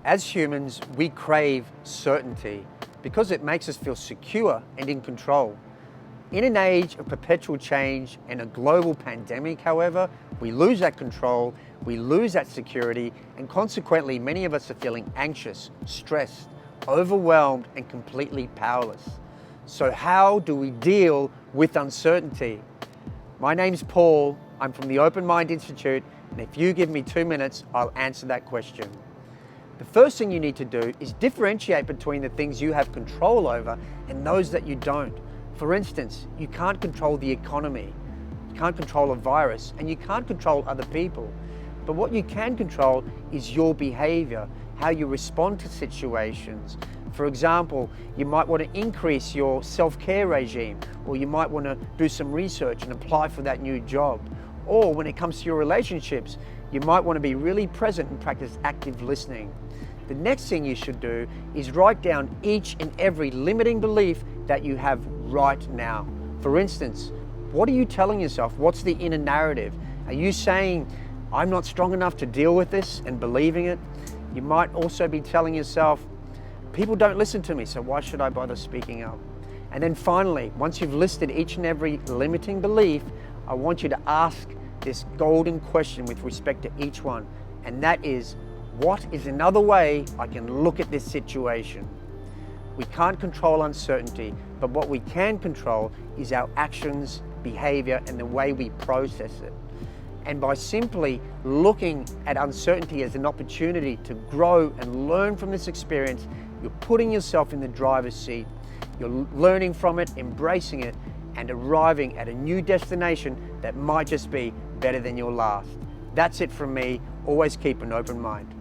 As humans, we crave certainty because it makes us feel secure and in control. In an age of perpetual change and a global pandemic, however, we lose that control, we lose that security, and consequently, many of us are feeling anxious, stressed, overwhelmed, and completely powerless. So how do we deal with uncertainty? My name's Paul, I'm from the Open Mind Institute, and if you give me 2 minutes, I'll answer that question. The first thing you need to do is differentiate between the things you have control over and those that you don't. For instance, you can't control the economy, you can't control a virus, and you can't control other people. But what you can control is your behavior, how you respond to situations. For example, you might want to increase your self-care regime, or you might want to do some research and apply for that new job. Or when it comes to your relationships, you might want to be really present and practice active listening. The next thing you should do is write down each and every limiting belief that you have right now. For instance, what are you telling yourself? What's the inner narrative? Are you saying, I'm not strong enough to deal with this, and believing it? You might also be telling yourself, people don't listen to me, so why should I bother speaking up? And then finally, once you've listed each and every limiting belief, I want you to ask this golden question with respect to each one, and that is, what is another way I can look at this situation? We can't control uncertainty, but what we can control is our actions, behavior, and the way we process it. And by simply looking at uncertainty as an opportunity to grow and learn from this experience, you're putting yourself in the driver's seat. You're learning from it, embracing it, and arriving at a new destination that might just be better than your last. That's it from me. Always keep an open mind.